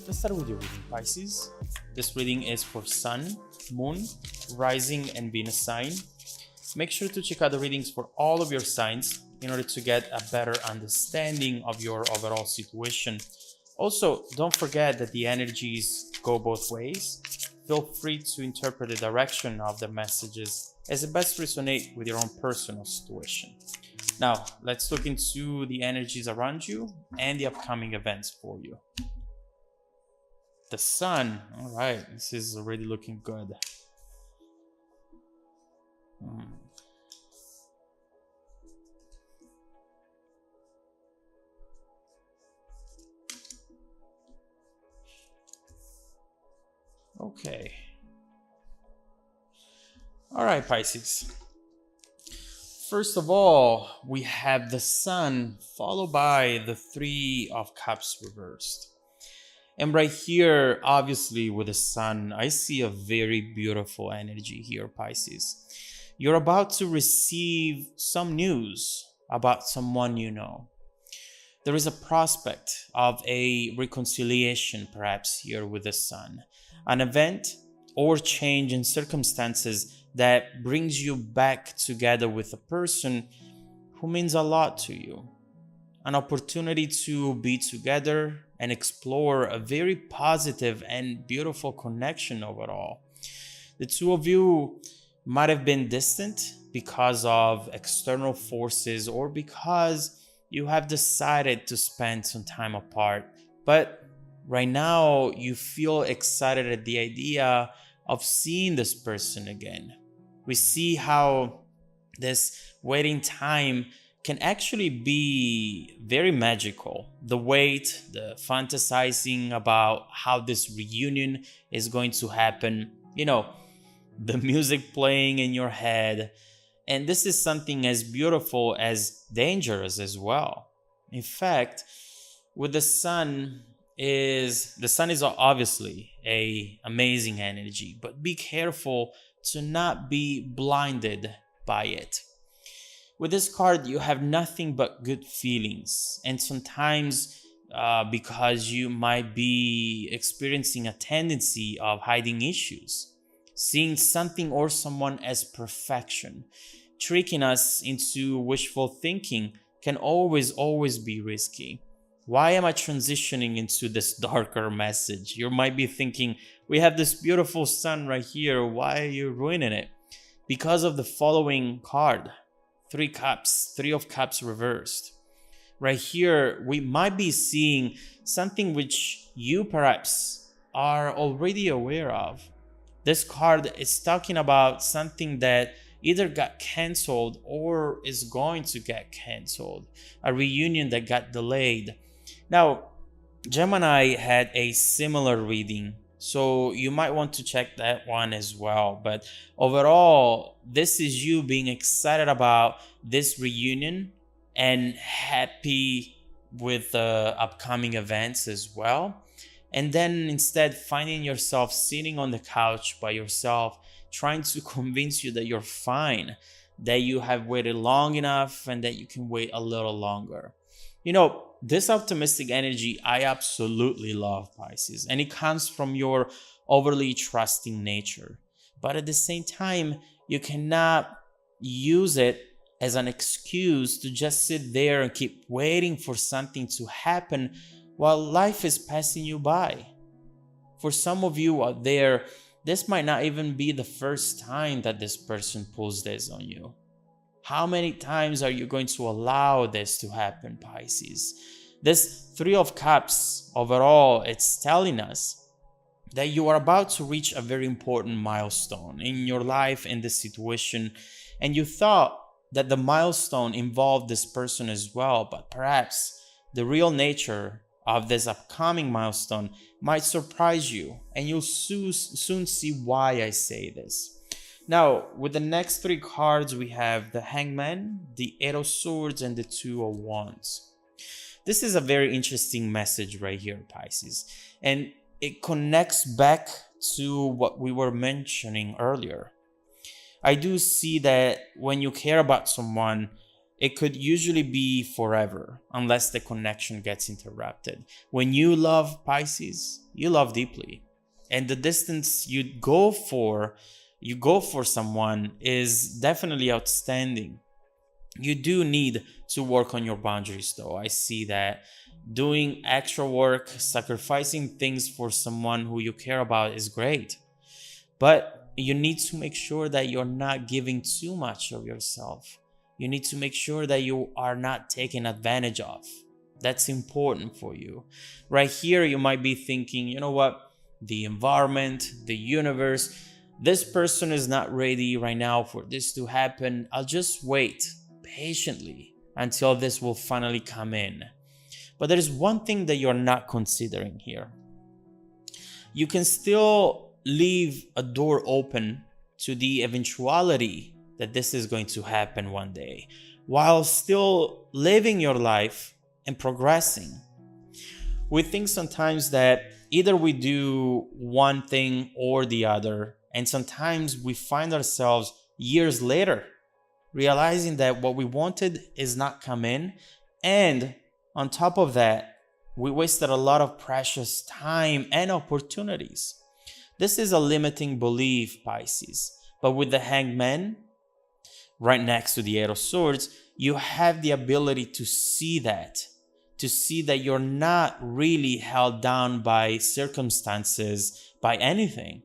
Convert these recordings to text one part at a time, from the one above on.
Let's start with your reading, Pisces. This reading is for Sun, Moon, Rising, and Venus sign. Make sure to check out the readings for all of your signs in order to get a better understanding of your overall situation. Also, don't forget that the energies go both ways. Feel free to interpret the direction of the messages as it best resonate with your own personal situation. Now, let's look into the energies around you and the upcoming events for you. The Sun. All right, this is already looking good. Okay. All right, Pisces. First of all, we have the Sun followed by the Three of Cups reversed. And right here, obviously with the Sun, I see a very beautiful energy here, Pisces. You're about to receive some news about someone you know. There is a prospect of a reconciliation perhaps here with the Sun. An event or change in circumstances that brings you back together with a person who means a lot to you. An opportunity to be together and explore a very positive and beautiful connection overall. The two of you might have been distant because of external forces or because you have decided to spend some time apart. But right now, you feel excited at the idea of seeing this person again. We see how this waiting time can actually be very magical. The wait, the fantasizing about how this reunion is going to happen, the music playing in your head. And this is something as beautiful as dangerous as well. In fact, with the Sun is obviously an amazing energy, but be careful to not be blinded by it. With this card, you have nothing but good feelings, and sometimes because you might be experiencing a tendency of hiding issues, seeing something or someone as perfection, tricking us into wishful thinking can always be risky. Why am I transitioning into this darker message? You might be thinking, we have this beautiful Sun right here. Why are you ruining it? Because of the following card. Three of Cups reversed. Right here, we might be seeing something which you perhaps are already aware of. This card is talking about something that either got canceled or is going to get canceled. A reunion that got delayed. Now, Gemini had a similar reading, so you might want to check that one as well. But overall, this is you being excited about this reunion and happy with the upcoming events as well. And then instead finding yourself sitting on the couch by yourself, trying to convince you that you're fine, that you have waited long enough and that you can wait a little longer. This optimistic energy, I absolutely love, Pisces, and it comes from your overly trusting nature. But at the same time, you cannot use it as an excuse to just sit there and keep waiting for something to happen while life is passing you by. For some of you out there, this might not even be the first time that this person pulls this on you. How many times are you going to allow this to happen, Pisces? This Three of Cups, overall, it's telling us that you are about to reach a very important milestone in your life, in this situation, and you thought that the milestone involved this person as well, but perhaps the real nature of this upcoming milestone might surprise you, and you'll soon see why I say this. Now, with the next three cards, we have the Hangman, the Eight of Swords, and the Two of Wands. This is a very interesting message right here, Pisces, and it connects back to what we were mentioning earlier. I do see that when you care about someone, it could usually be forever unless the connection gets interrupted. When you love Pisces, you love deeply. And the distance you go for someone is definitely outstanding. You do need to work on your boundaries though. I see that doing extra work, sacrificing things for someone who you care about is great. But you need to make sure that you're not giving too much of yourself. You need to make sure that you are not taken advantage of. That's important for you. Right here, you might be thinking, you know what? The environment, the universe, this person is not ready right now for this to happen. I'll just wait patiently until this will finally come in. But there is one thing that you're not considering here. You can still leave a door open to the eventuality that this is going to happen one day, while still living your life and progressing. We think sometimes that either we do one thing or the other, and sometimes we find ourselves years later realizing that what we wanted is not come in, and on top of that, we wasted a lot of precious time and opportunities. This is a limiting belief, Pisces. But with the Hanged Man right next to the Eight of Swords, you have the ability to see that you're not really held down by circumstances, by anything.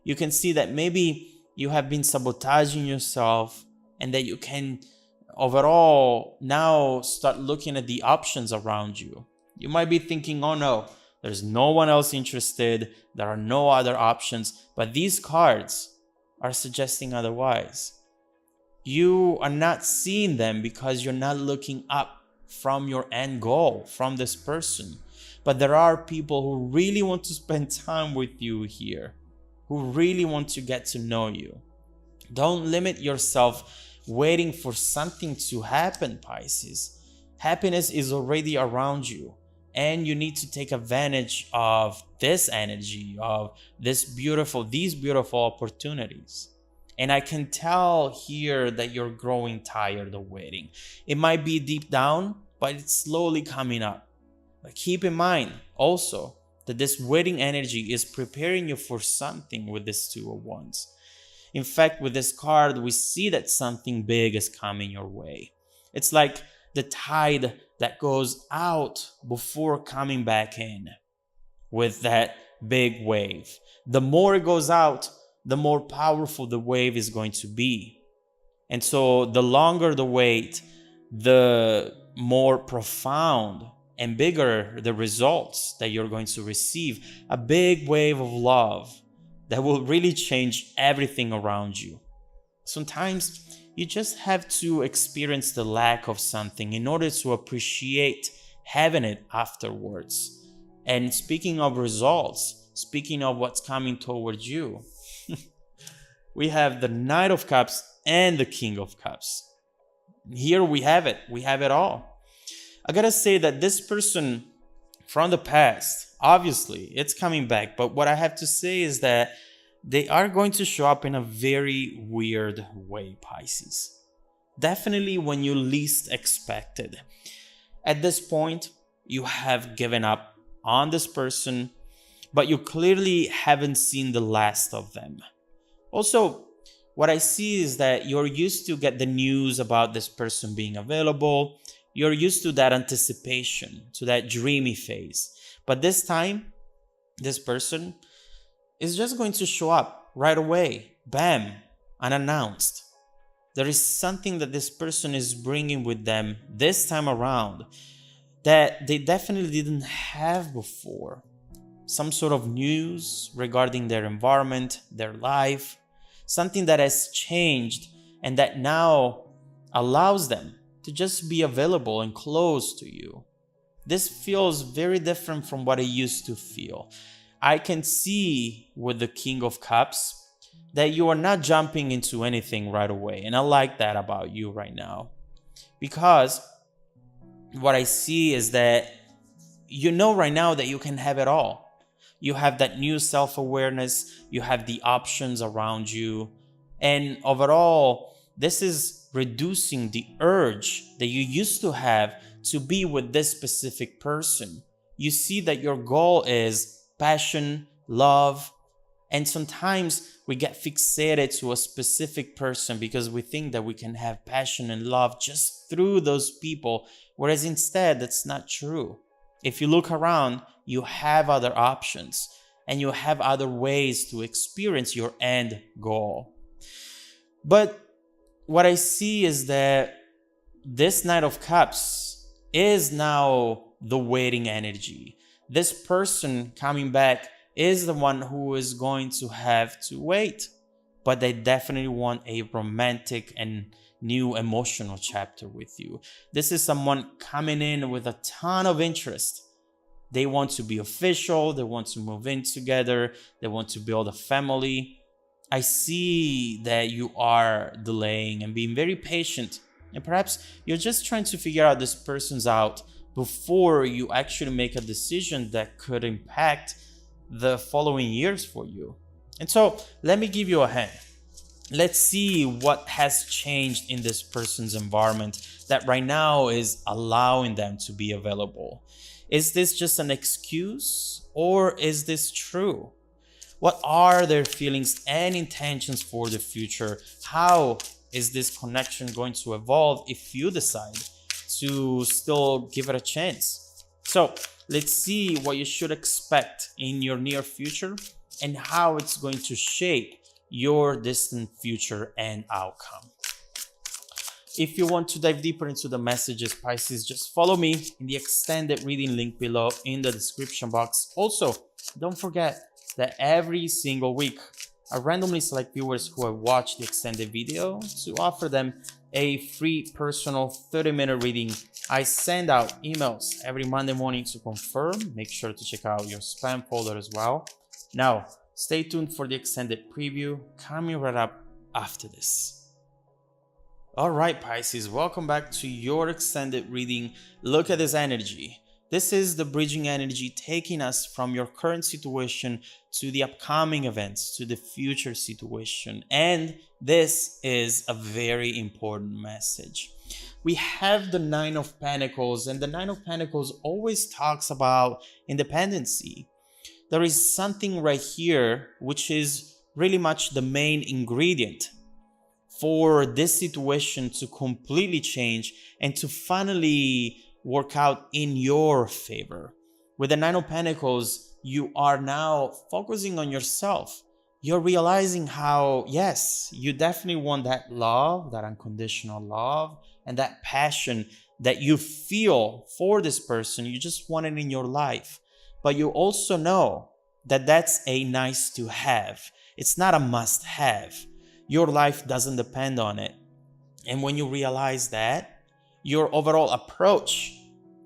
You can see that maybe you have been sabotaging yourself, and that you can overall now start looking at the options around you. You might be thinking, oh no, there's no one else interested, there are no other options, but these cards are suggesting otherwise. You are not seeing them because you're not looking up from your end goal, from this person. But there are people who really want to spend time with you here, who really want to get to know you. Don't limit yourself waiting for something to happen, Pisces. Happiness is already around you, and you need to take advantage of this energy, of these beautiful opportunities. And I can tell here that you're growing tired of waiting. It might be deep down, but it's slowly coming up. But keep in mind also that this waiting energy is preparing you for something with this Two of Wands. In fact, with this card, we see that something big is coming your way. It's like the tide that goes out before coming back in with that big wave. The more it goes out, the more powerful the wave is going to be. And so the longer the wait, the more profound and bigger the results that you're going to receive. A big wave of love that will really change everything around you. Sometimes you just have to experience the lack of something in order to appreciate having it afterwards. And speaking of results, speaking of what's coming towards you, we have the Knight of Cups and the King of Cups. Here we have it. We have it all. I gotta say that this person from the past, obviously, it's coming back. But what I have to say is that they are going to show up in a very weird way, Pisces. Definitely when you least expect it. At this point, you have given up on this person, but you clearly haven't seen the last of them. Also, what I see is that you're used to get the news about this person being available. You're used to that anticipation, to that dreamy phase. But this time, this person is just going to show up right away, bam, unannounced. There is something that this person is bringing with them this time around that they definitely didn't have before. Some sort of news regarding their environment, their life, something that has changed and that now allows them to just be available and close to you. This feels very different from what I used to feel. I can see with the King of Cups that you are not jumping into anything right away. And I like that about you right now. Because what I see is that you know right now that you can have it all. You have that new self-awareness. You have the options around you. And overall, This is reducing the urge that you used to have to be with this specific person. You see that your goal is passion, love, and sometimes we get fixated to a specific person because we think that we can have passion and love just through those people, whereas instead that's not true. If you look around, you have other options and you have other ways to experience your end goal. But what I see is that this Knight of Cups is now the waiting energy. This person coming back is the one who is going to have to wait, but they definitely want a romantic and new emotional chapter with you. This is someone coming in with a ton of interest. They want to be official, they want to move in together, they want to build a family. I see that you are delaying and being very patient, and perhaps you're just trying to figure out this person's out before you actually make a decision that could impact the following years for you. And so let me give you a hint. Let's see what has changed in this person's environment that right now is allowing them to be available. Is this just an excuse or is this true? What are their feelings and intentions for the future? How is this connection going to evolve if you decide to still give it a chance? So let's see what you should expect in your near future and how it's going to shape your distant future and outcome. If you want to dive deeper into the messages, Pisces, just follow me in the extended reading link below in the description box. Also, don't forget that every single week, I randomly select viewers who have watched the extended video to offer them a free personal 30-minute reading. I send out emails every Monday morning to confirm. Make sure to check out your spam folder as well. Now, stay tuned for the extended preview coming right up after this. All right, Pisces, welcome back to your extended reading. Look at this energy. This is the bridging energy taking us from your current situation to the upcoming events, to the future situation. And this is a very important message. We have the Nine of Pentacles, and the Nine of Pentacles always talks about independency. There is something right here which is really much the main ingredient for this situation to completely change and to finally work out in your favor. With the Nine of Pentacles, you are now focusing on yourself. You're realizing how, yes, you definitely want that love, that unconditional love, and that passion that you feel for this person. You just want it in your life. But you also know that that's a nice to have. It's not a must have. Your life doesn't depend on it. And when you realize that, your overall approach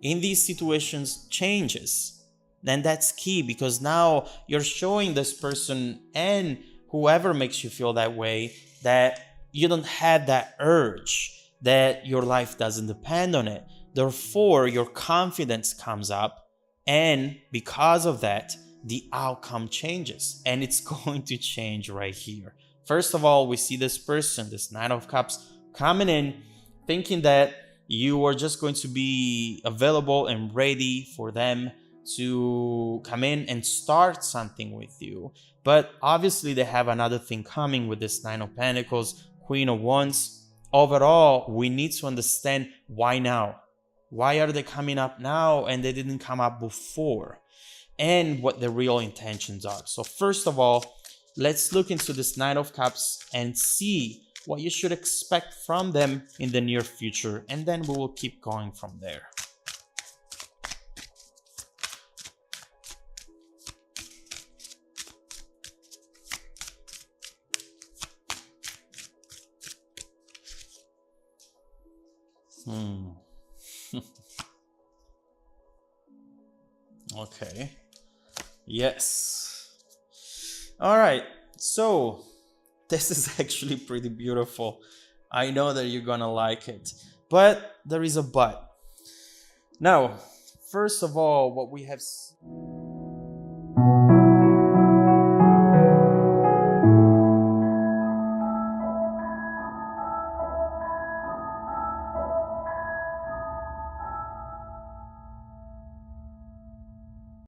in these situations changes. Then that's key, because now you're showing this person and whoever makes you feel that way that you don't have that urge, that your life doesn't depend on it. Therefore, your confidence comes up, and because of that, the outcome changes, and it's going to change right here. First of all, we see this person, this Nine of Cups, coming in thinking that you are just going to be available and ready for them to come in and start something with you. But obviously they have another thing coming with this Nine of Pentacles, Queen of Wands. Overall, we need to understand why now. Why are they coming up now and they didn't come up before? And what the real intentions are. So first of all, let's look into this Nine of Cups and see what you should expect from them in the near future. And then we will keep going from there. Okay. Yes. All right. So this is actually pretty beautiful. I know that you're gonna like it, but there is a but. Now, first of all, what we have